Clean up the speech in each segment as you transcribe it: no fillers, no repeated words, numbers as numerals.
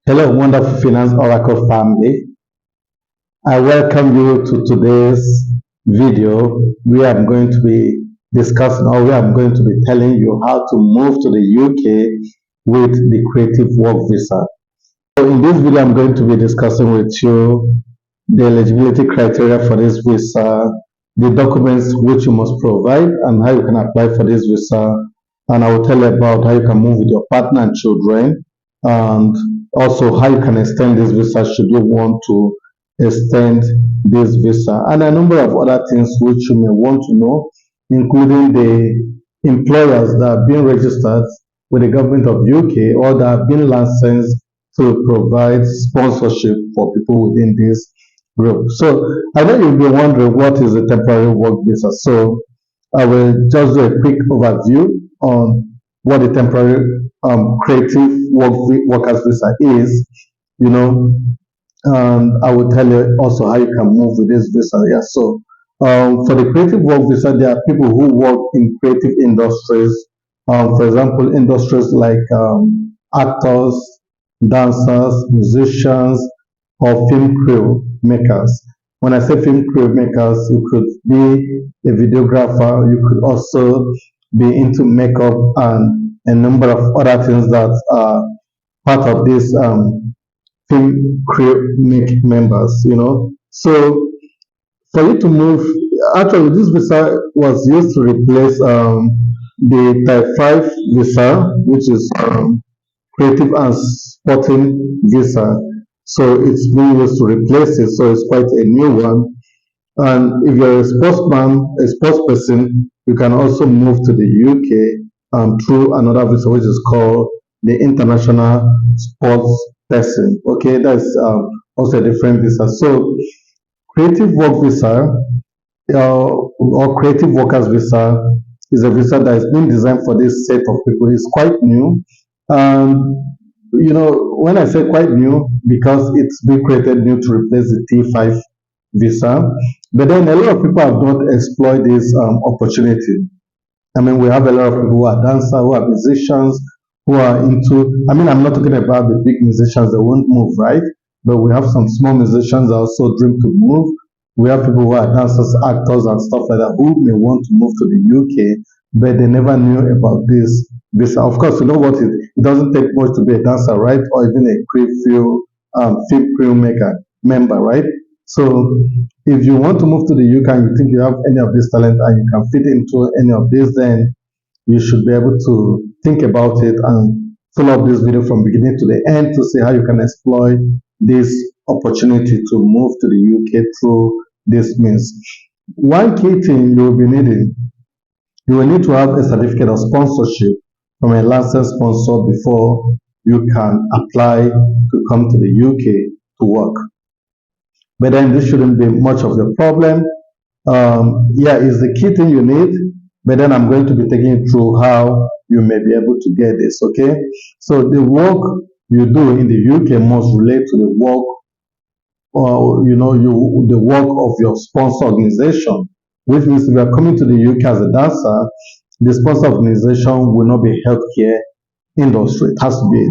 Hello, wonderful Finance Oracle family. I welcome you to today's video where I'm going to be discussing or where I'm going to be telling you how to move to the UK with the Creative Work Visa. So in this video, I'm going to be discussing with you the eligibility criteria for this visa, the documents which you must provide, and how you can apply for this visa. And I will tell you about how you can move with your partner and children, and also how you can extend this visa should you want to extend this visa, and a number of other things which you may want to know, including the employers that have been registered with the government of UK or that have been licensed to provide sponsorship for people within this group. So I know you'll be wondering what is a temporary work visa. So I will just do a quick overview on what the temporary creative workers visa is, you know, and I will tell you also how you can move with this visa. Yeah. So for the creative work visa, there are people who work in creative industries. For example, industries like actors, dancers, musicians, or film crew makers. When I say film crew makers, you could be a videographer, you could also be into makeup and a number of other things that are part of this film crew members. So for you to move, actually, this visa was used to replace the Type 5 visa, which is creative and sporting visa. So it's being used to replace it. So it's quite a new one. And if you're a sportsman, a sports person, you can also move to the UK through another visa, which is called the International Sports Person. Okay, that's also a different visa. So creative work visa or creative workers visa is a visa that has been designed for this set of people. It's quite new. When I say quite new, because it's been created new to replace the T5 visa, but then a lot of people have not explored this opportunity. I mean, we have a lot of people who are dancers, who are musicians, who are into, I mean, I'm not talking about the big musicians that won't move, right? But we have some small musicians that also dream to move. We have people who are dancers, actors, and stuff like that who may want to move to the UK, but they never knew about this visa. Of course, you know what? It doesn't take much to be a dancer, right? Or even a film crew maker member, right? So if you want to move to the UK and you think you have any of this talent and you can fit into any of this, then you should be able to think about it and follow up this video from beginning to the end to see how you can exploit this opportunity to move to the UK through this means. One key thing you will be needing, you will need to have a certificate of sponsorship from a licensed sponsor before you can apply to come to the UK to work. But then this shouldn't be much of a problem. Yeah, it's the key thing you need, but then I'm going to be taking you through how you may be able to get this, okay? So the work you do in the UK must relate to the work, the work of your sponsor organization, which means if you are coming to the UK as a dancer, the sponsor organization will not be healthcare industry. It has to be,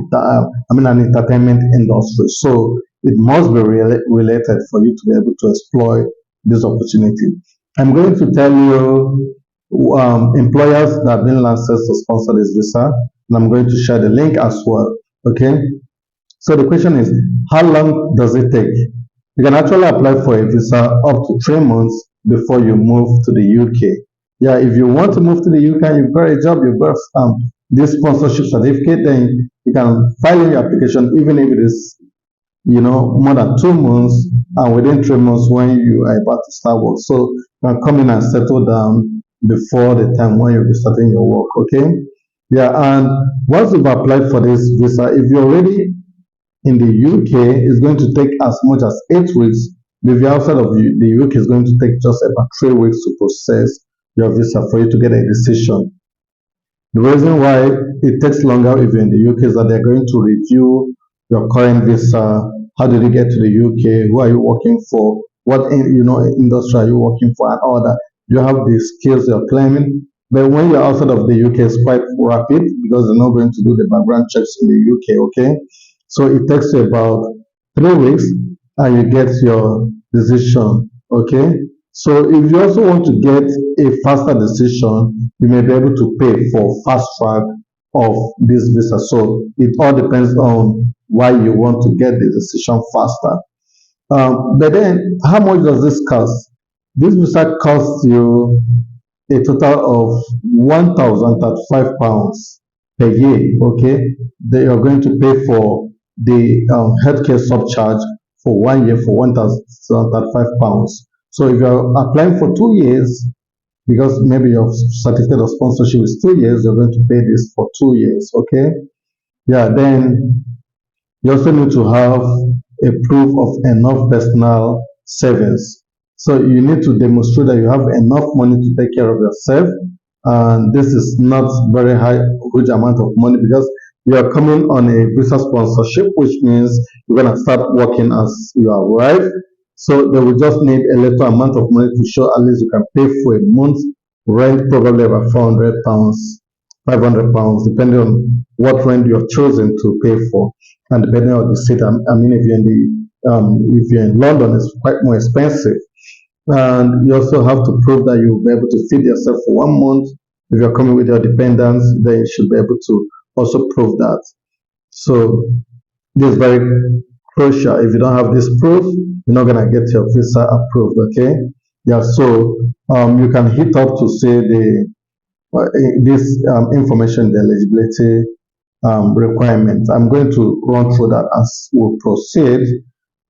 an entertainment industry. So it must be related for you to be able to exploit this opportunity. I'm going to tell you employers that have been licensed to sponsor this visa, and I'm going to share the link as well. Okay. So the question is, how long does it take? You can actually apply for a visa up to 3 months before you move to the UK. Yeah, if you want to move to the UK, you've got a job, you've got this sponsorship certificate, then you can file in your application, even if it is, more than 2 months, and within 3 months when you are about to start work. So you can come in and settle down before the time when you'll be starting your work, okay? Yeah, and once you've applied for this visa, if you're already in the UK, it's going to take as much as 8 weeks. If you're outside of the UK, it's going to take just about 3 weeks to process your visa for you to get a decision. The reason why it takes longer if you're in the UK is that they're going to review your current visa. How did you get to the UK? Who are you working for? What industry are you working for, and all that? You have the skills you're claiming. But when you're outside of the UK, it's quite rapid because they're not going to do the background checks in the UK. Okay, So it takes you about 3 weeks and you get your decision. Okay. So if you also want to get a faster decision, you may be able to pay for fast track of this visa. So it all depends on why you want to get the decision faster. But then, how much does this cost? This visa costs you a total of £1,035 per year. Okay, they are going to pay for the healthcare subcharge for 1 year for £1,035. So if you are applying for 2 years, because maybe your certificate of sponsorship is 2 years, you're going to pay this for 2 years. Okay, yeah. Then you also need to have a proof of enough personal savings. So you need to demonstrate that you have enough money to take care of yourself. And this is not very high, huge amount of money because you are coming on a visa sponsorship, which means you're going to start working as you arrive. So they will just need a little amount of money to show at least you can pay for a month rent, probably about £400, £500, depending on what rent you're chosen to pay for and depending on the state. I mean, if you're in London, it's quite more expensive. And you also have to prove that you'll be able to feed yourself for 1 month. If you're coming with your dependents, then you should be able to also prove that. So this is very crucial. If you don't have this proof, you're not gonna get your visa approved. Okay? Yeah. So you can hit up to say this information, the eligibility requirements. I'm going to run through that as we proceed.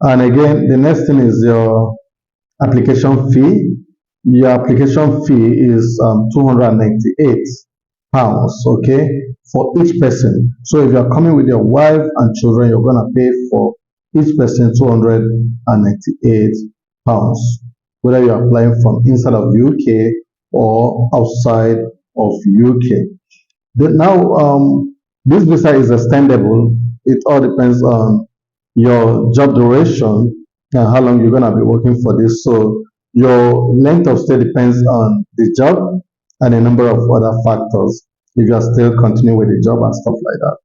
And again, the next thing is your application fee. Your application fee is £298, okay, for each person. So if you're coming with your wife and children, you're going to pay for each person £298, whether you're applying from inside of UK or outside of UK. Now, this visa is extendable. It all depends on your job duration and how long you're going to be working for this. So your length of stay depends on the job and a number of other factors if you are still continuing with the job and stuff like that.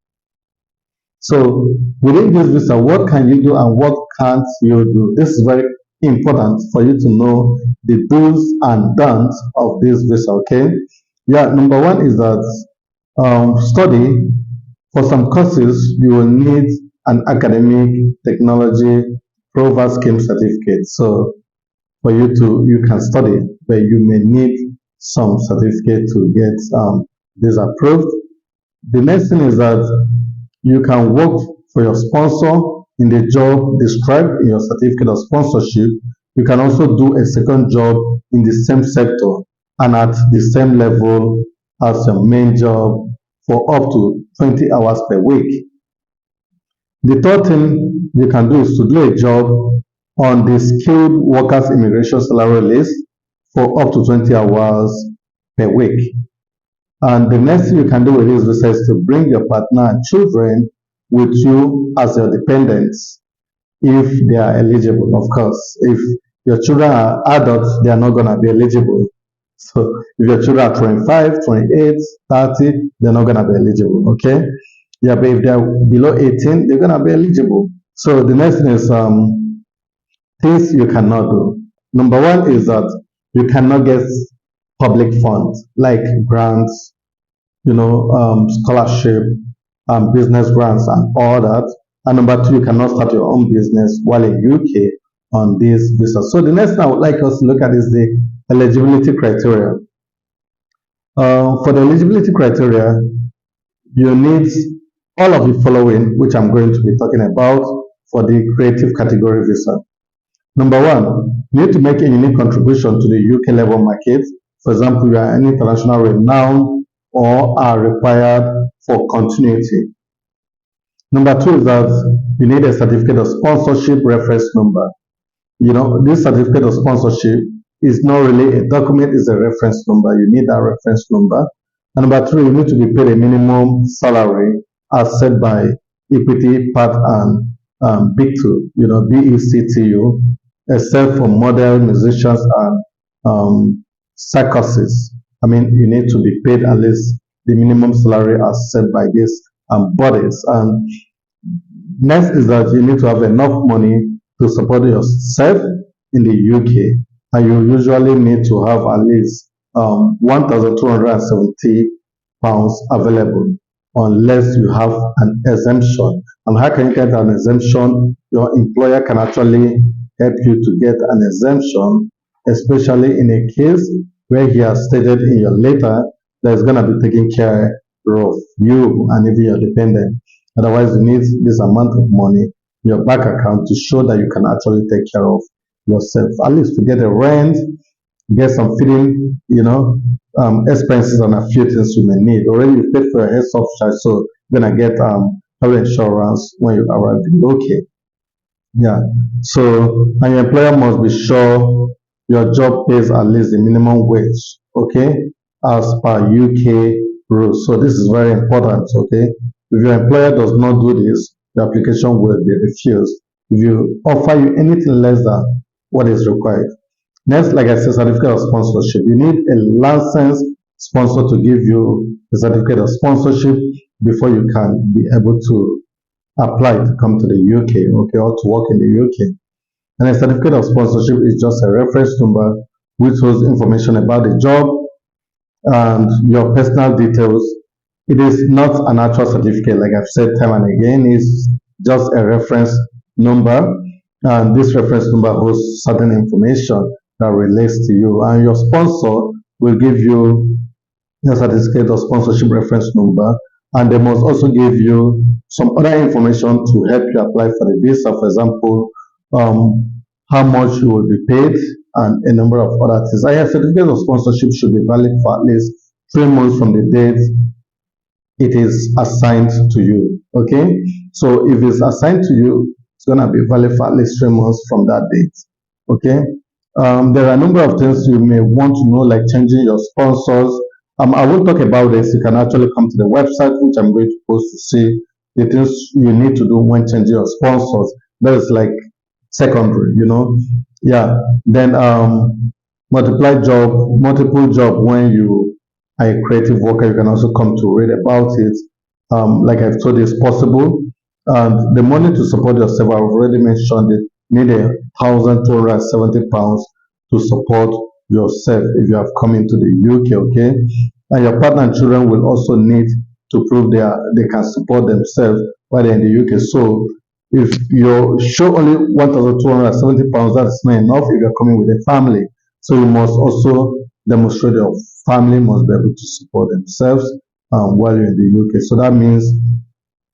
So within this visa, what can you do and what can't you do? This is very important for you to know the do's and don'ts of this visa, okay? Yeah, number one is that study. For some courses, you will need an academic technology prover scheme certificate. So for you can study, but you may need some certificate to get this approved. The next thing is that you can work for your sponsor in the job described in your certificate of sponsorship. You can also do a second job in the same sector and at the same level as your main job for up to 20 hours per week. The third thing you can do is to do a job on the skilled workers immigration salary list for up to 20 hours per week. And the next thing you can do with this visa is to bring your partner and children with you as your dependents if they are eligible. Of course, if your children are adults, they are not going to be eligible. So if your children are 25, 28, 30, they're not going to be eligible. Okay. Yeah, but if they're below 18, they're going to be eligible. So the next thing is things you cannot do. Number one is that you cannot get public funds like grants, scholarship, business grants, and all that. And number two, you cannot start your own business while in UK on this visa. So the next thing I would like us to look at is the eligibility criteria. For the eligibility criteria, you need all of the following, which I'm going to be talking about for the creative category visa. Number one, you need to make a unique contribution to the UK labor market. For example, you are an international renown or are required for continuity. Number two is that you need a certificate of sponsorship reference number. This certificate of sponsorship is not really a document, it's a reference number. You need that reference number. And number three, you need to be paid a minimum salary as set by Equity, Part and Big Two, BECTU, except for model, musicians, and circuses. I mean, you need to be paid at least the minimum salary as set by these bodies. And Next is that you need to have enough money to support yourself in the UK, and you usually need to have at least 1,270 pounds available, unless you have an exemption. And how can you get an exemption? Your employer can actually help you to get an exemption, especially in a case where he has stated in your letter that is going to be taking care of you and even your dependent. Otherwise, you need this amount of money in your bank account to show that you can actually take care of yourself, at least to get a rent, get some feeding, expenses and a few things you may need. Already you paid for your health subsidy, so you're gonna get health insurance when you arrive in UK. Yeah. So, and your employer must be sure your job pays at least the minimum wage, okay, as per UK rules. So this is very important, okay. If your employer does not do this, the application will be refused. If you offer you anything less than what is required. Next, like I said, certificate of sponsorship. You need a licensed sponsor to give you the certificate of sponsorship before you can be able to apply to come to the UK, okay, or to work in the UK. And a certificate of sponsorship is just a reference number which holds information about the job and your personal details. It is not an actual certificate, like I've said time and again. It's just a reference number, and this reference number holds certain information that relates to you. And your sponsor will give you your certificate of sponsorship reference number, and they must also give you some other information to help you apply for the visa. For example, how much you will be paid and a number of other things. And your certificate of sponsorship should be valid for at least 3 months from the date it is assigned to you. Okay, so if it's assigned to you, it's going to be valid for at least 3 months from that date. Okay, there are a number of things you may want to know, like changing your sponsors. I won't talk about this. You can actually come to the website, which I'm going to post, to see the things you need to do when changing your sponsors. That is like secondary, Yeah. Then multiple job when you are a creative worker, you can also come to read about it. Like I've told you, it's possible. And the money to support yourself, I've already mentioned it, need £1,270 to support yourself if you have come into the UK, okay? And your partner and children will also need to prove they can support themselves while they're in the UK. So if you show only £1,270, that's not enough if you're coming with a family. So you must also demonstrate your family must be able to support themselves while you're in the UK. So that means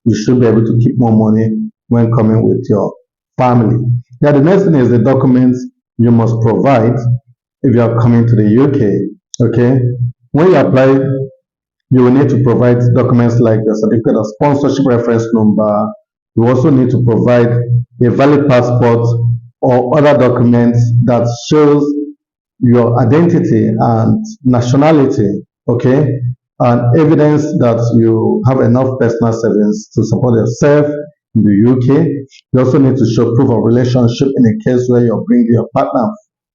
you should be able to keep more money when coming with your family. Yeah, the next thing is the documents you must provide if you are coming to the UK. Okay, when you apply, you will need to provide documents like the certificate of sponsorship reference number. You also need to provide a valid passport or other documents that shows your identity and nationality, okay, and evidence that you have enough personal savings to support yourself in the UK. You also need to show proof of relationship in a case where you're bringing your partner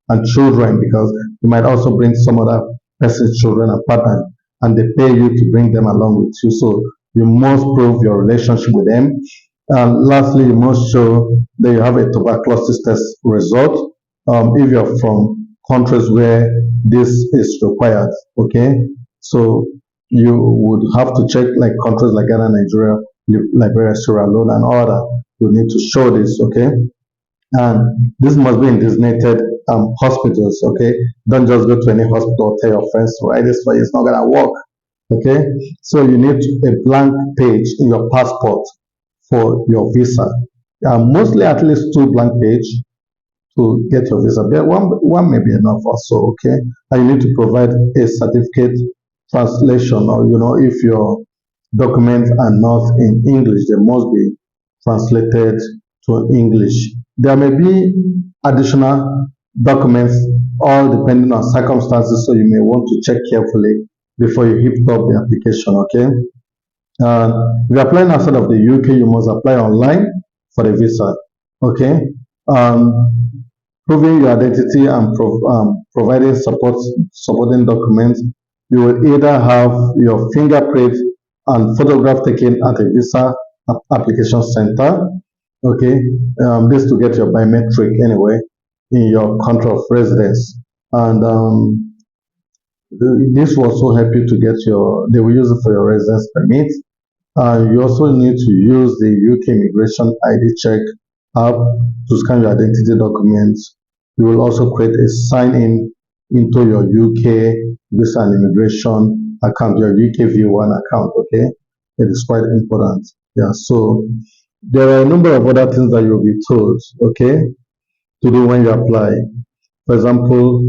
and children, because you might also bring some other person's children and partner, and they pay you to bring them along with you. So you must prove your relationship with them. And lastly, you must show that you have a tuberculosis test result if you're from countries where this is required. Okay, so you would have to check like countries like Ghana, Nigeria, Liberia, Sierra Leone, and all that. You need to show this. Okay, and this must be in designated hospitals. Okay, don't just go to any hospital, tell your friends to write this for you. It's not gonna work. Okay, so you need a blank page in your passport for your visa. Mostly at least 2 blank pages to get your visa. But one may be enough also, okay? And you need to provide a certificate translation, or if your documents are not in English, they must be translated to English. There may be additional documents, all depending on circumstances, so you may want to check carefully before you hit up the application, okay? If you're applying outside of the UK, you must apply online for the visa, okay? Proving your identity and providing supporting documents. You will either have your fingerprint and photograph taken at a visa application center, Okay, this to get your biometric anyway in your country of residence, and this will also help you to get your. They will use it for your residence permit. You also need to use the UK immigration ID check app to scan your identity documents. You will also create a sign in into your UK visa and immigration account, your UK V1 account. Okay, it is quite important. Yeah, so there are a number of other things that you'll be told, okay, to do when you apply. For example,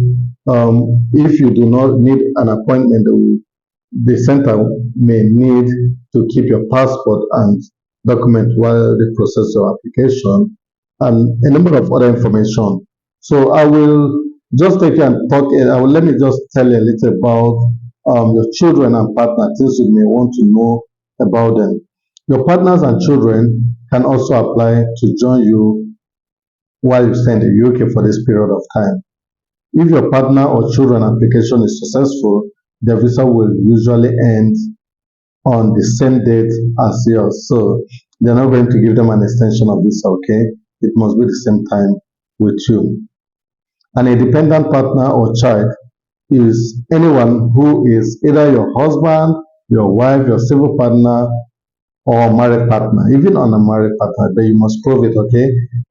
if you do not need an appointment, the center may need to keep your passport and document while they process your application and a number of other information. So I will just take you and talk, let me just tell you a little about your children and partner, things you may want to know about them. Your partners and children can also apply to join you while you stay in the UK for this period of time. If your partner or children application is successful, the visa will usually end on the same date as yours. So they're not going to give them an extension of visa, okay? It must be the same time with you. And a dependent partner or child is anyone who is either your husband, your wife, your civil partner, or married partner, even on a married partner, but you must prove it, okay?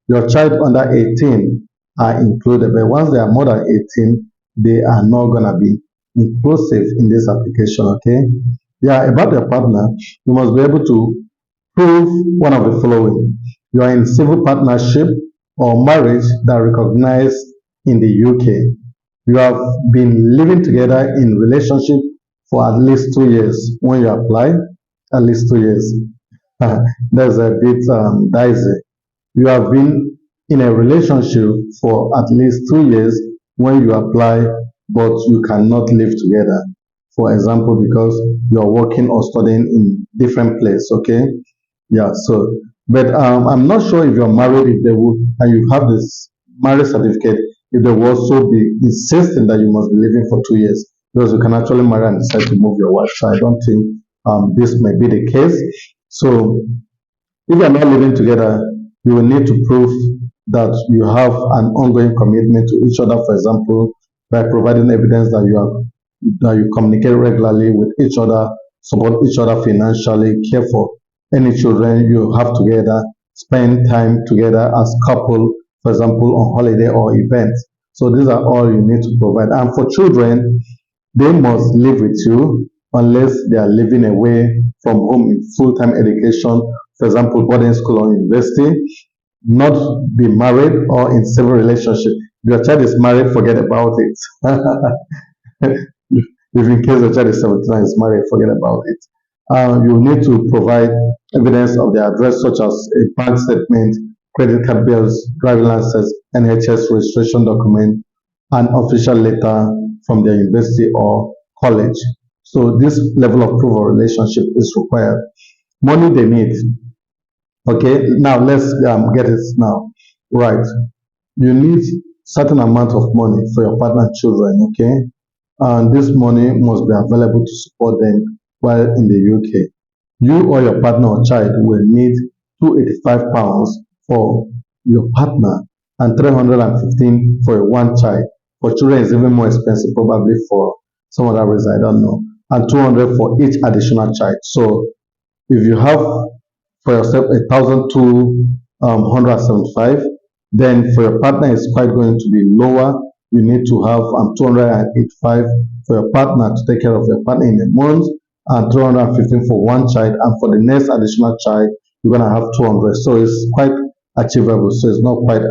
Your child under 18 are included, but once they are more than 18, they are not going to be inclusive in this application, okay? Yeah, about your partner, you must be able to prove one of the following. You are in civil partnership or marriage that are recognized in the UK. You have been living together in relationship for at least 2 years when you apply, at least 2 years. That's a bit dicey. You have been in a relationship for at least 2 years when you apply, but you cannot live together. For example, because you're working or studying in different place. Okay, yeah. So, but I'm not sure if you're married, if they will, and you have this marriage certificate, if they will also be insisting that you must be living for 2 years, because you can actually marry and decide to move your wife. So I don't think this may be the case. So if you are not living together, you will need to prove that you have an ongoing commitment to each other, for example, by providing evidence that you communicate regularly with each other, support each other financially, care for any children you have together, spend time together as couple, for example, on holiday or events. So these are all you need to provide. And for children, they must live with you unless they are living away from home in full-time education, for example, boarding school or university, not be married or in civil relationship. If your child is married, forget about it. If in case your child is 17 and is married, forget about it. You need to provide evidence of the address, such as a bank statement, credit card bills, driving license, NHS registration document, an official letter from their university or college. So this level of proof of relationship is required. Money they need. Okay, now let's get it now. Right. You need certain amount of money for your partner and children, okay? And this money must be available to support them while in the UK. You or your partner or child will need £285 for your partner and 315 for one child. For children, it's even more expensive, probably for some other reason, I don't know. And 200 for each additional child. So if you have for yourself 1,275, then for your partner it's quite going to be lower. You need to have 285 for your partner to take care of your partner in a month, and 315 for one child, and for the next additional child you're going to have 200. So it's quite achievable. So it's not quite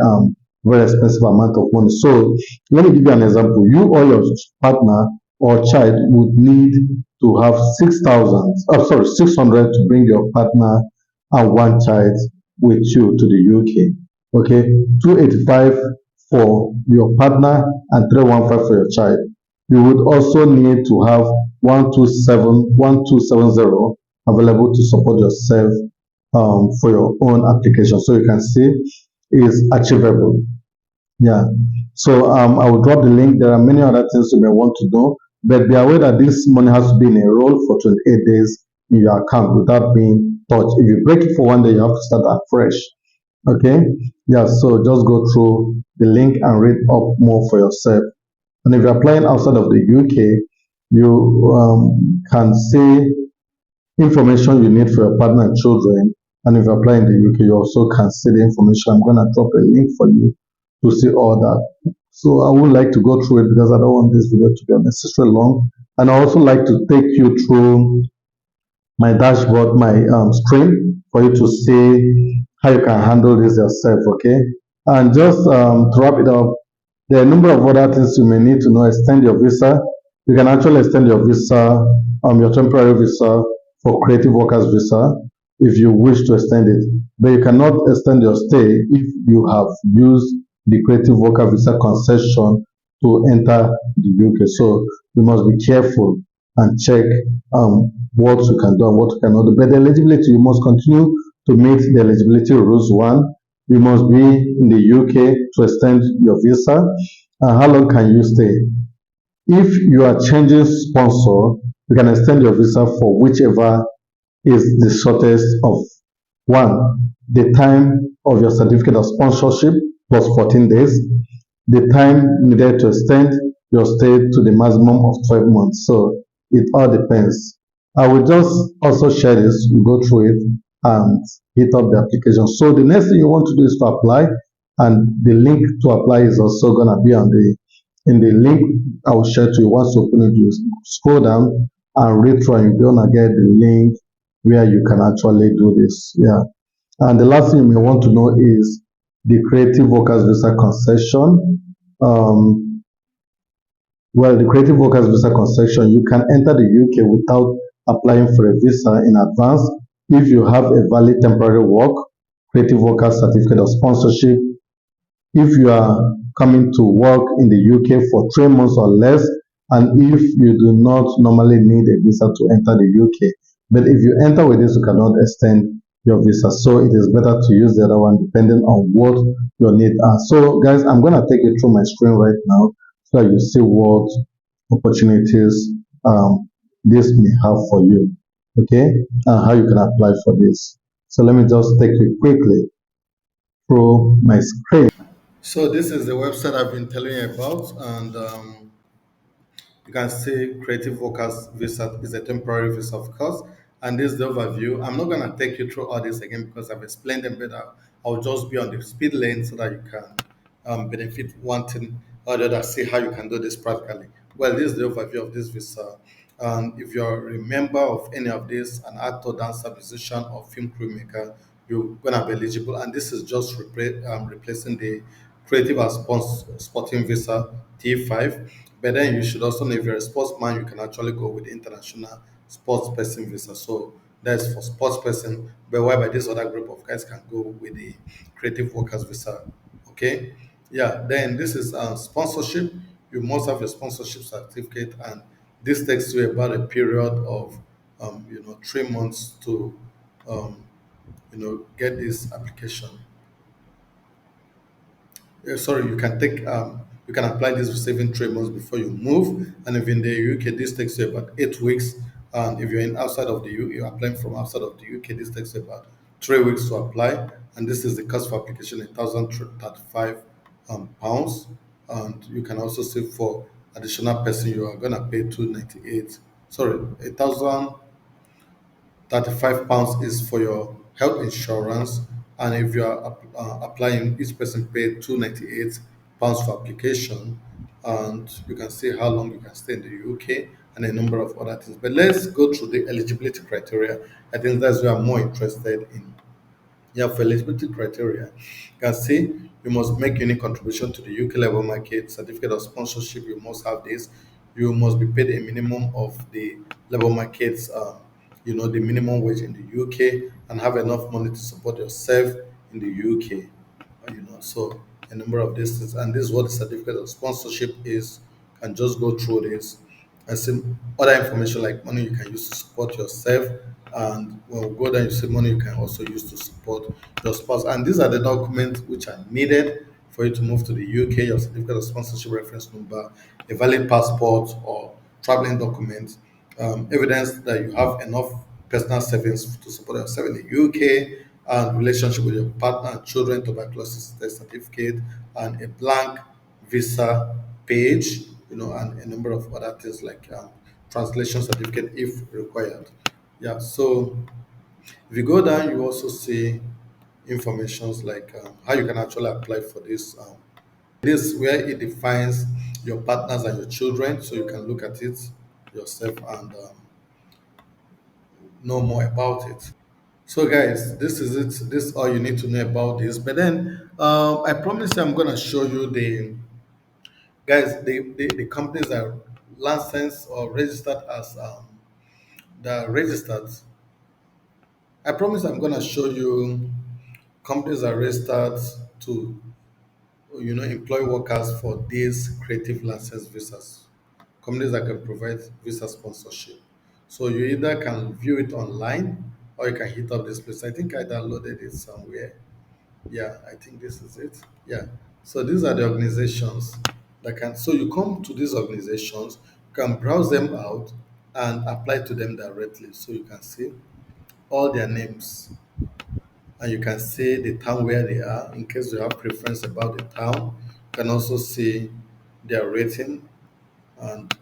very expensive amount of money. So let me give you an example. You or your partner or child would need to have 600 to bring your partner and one child with you to the UK. Okay, 285 for your partner and 315 for your child. You would also need to have 1270 available to support yourself for your own application. So you can see is achievable. Yeah. So I will drop the link. There are many other things you may want to know, but be aware that this money has to be in a roll for 28 days in your account without being touched. If you break it for one day, you have to start afresh. Okay, yeah, so just go through the link and read up more for yourself. And if you're applying outside of the UK, you can see information you need for your partner and children. And if you apply in the UK, you also can see the information. I'm going to drop a link for you to see all that. So I would like to go through it because I don't want this video to be unnecessarily long. And I also like to take you through my dashboard, my screen for you to see how you can handle this yourself, okay? And just to wrap it up, there are a number of other things you may need to know. Extend your visa. You can actually extend your visa, your temporary visa for creative workers visa if you wish to extend it. But you cannot extend your stay if you have used the creative worker visa concession to enter the UK. So you must be careful and check what you can do and what you cannot do. But the eligibility, you must continue to meet the eligibility rules. One, you must be in the UK to extend your visa. And how long can you stay? If you are changing sponsor, you can extend your visa for whichever is the shortest of one, the time of your certificate of sponsorship plus 14 days, the time needed to extend your stay to the maximum of 12 months. So it all depends. I will just also share this, you go through it and hit up the application. So the next thing you want to do is to apply, and the link to apply is also going to be on the in the link I will share to you. Once you open it, you scroll down and read through, and you're gonna get the link where you can actually do this. Yeah. And the last thing you may want to know is the creative workers visa concession. Um, well, the creative workers visa concession, you can enter the UK without applying for a visa in advance if you have a valid temporary work, creative worker certificate of sponsorship, if you are coming to work in the UK for 3 months or less, and if you do not normally need a visa to enter the UK. But if you enter with this, you cannot extend your visa. So it is better to use the other one depending on what your needs are. So guys, I'm going to take you through my screen right now so that you see what opportunities this may have for you. Okay, and how you can apply for this. So let me just take you quickly through my screen. So this is the website I've been telling you about, and you can see creative workers visa is a temporary visa, of course. And this is the overview. I'm not gonna take you through all this again because I've explained them better. I'll just be on the speed lane so that you can benefit one thing or the other. See how you can do this practically. Well, this is the overview of this visa. If you're a member of any of this, an actor, dancer, musician, or film crew maker, you're gonna be eligible. And this is just replacing the creative and sporting visa T5. But then you should also know if you're a sportsman, you can actually go with the international sports person visa. So that's for sports person, but whereby this other group of guys can go with the creative workers visa. Okay. Yeah, then this is sponsorship. You must have a sponsorship certificate, and this takes you about a period of 3 months to get this application. Sorry, you can apply this receiving 3 months before you move, and if in the UK this takes you about 8 weeks, and if you're in outside of the UK, you're applying from outside of the UK, this takes you about 3 weeks to apply, and this is the cost for application, £1,035, and you can also see for additional person you are gonna pay 298. Sorry, 1,035 pounds is for your health insurance, and if you are applying, each person pay 298 pounds for application, and you can see how long you can stay in the UK and a number of other things. But let's go through the eligibility criteria. I think that's where I'm more interested in. Yeah, for eligibility criteria, you can see you must make unique contribution to the UK level market. Certificate of sponsorship, you must have this. You must be paid a minimum of the level markets, the minimum wage in the UK, and have enough money to support yourself in the UK. So a number of these things, and this is what the certificate of sponsorship is. And just go through this and some other information like money you can use to support yourself, and when we go down you see money you can also use to support your spouse, and these are the documents which are needed for you to move to the UK: your certificate of sponsorship reference number, a valid passport or traveling document, evidence that you have enough personal savings to support yourself in the UK, and relationship with your partner and children, tuberculosis test certificate, and a blank visa page, and a number of other things like translation certificate if required. Yeah, so if you go down, you also see informations like how you can actually apply for this. This where it defines your partners and your children, so you can look at it yourself and know more about it. So, guys, this is it. This is all you need to know about this. But then, I promise you, I'm gonna show you the guys, the companies that are licensed or registered as that are registered. I promise I'm gonna show you companies that are registered to employ workers for these creative license visas. Companies that can provide visa sponsorship. So you either can view it online or you can hit up this place. I think I downloaded it somewhere. Yeah, I think this is it. Yeah. So these are the organizations that can. So you come to these organizations, you can browse them out and apply to them directly. So you can see all their names and you can see the town where they are in case you have preference about the town. You can also see their rating and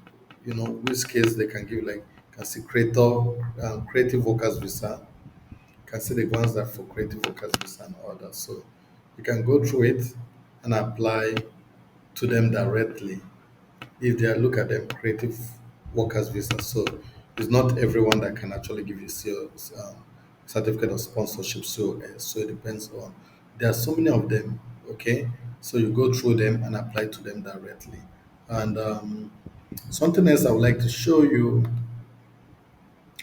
which case they can give, like you can see creative workers visa. You can see the ones that are for creative workers visa and all that. So you can go through it and apply to them directly if they look at them creative workers visa. So it's not everyone that can actually give you certificate of sponsorship. So it depends on. There are so many of them. Okay, so you go through them and apply to them directly. And something else I would like to show you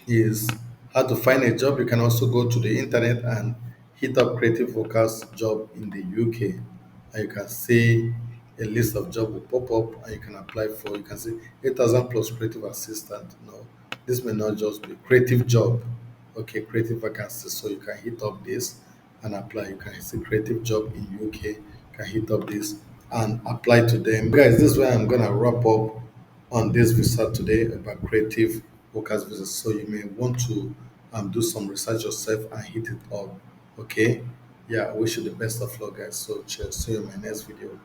is how to find a job. You can also go to the internet and hit up creative workers job in the UK, and you can see a list of job will pop up, and you can apply for. You can see 8,000 plus creative assistant. No, this may not just be creative job. Okay, creative vacancies. So you can hit up this and apply. You can see creative job in UK. You can hit up this and apply to them. Guys, this is where I'm gonna wrap up on this visa today about creative workers visa. So you may want to do some research yourself and hit it up. Okay. Yeah, I wish you the best of luck, guys. So cheers. See you in my next video.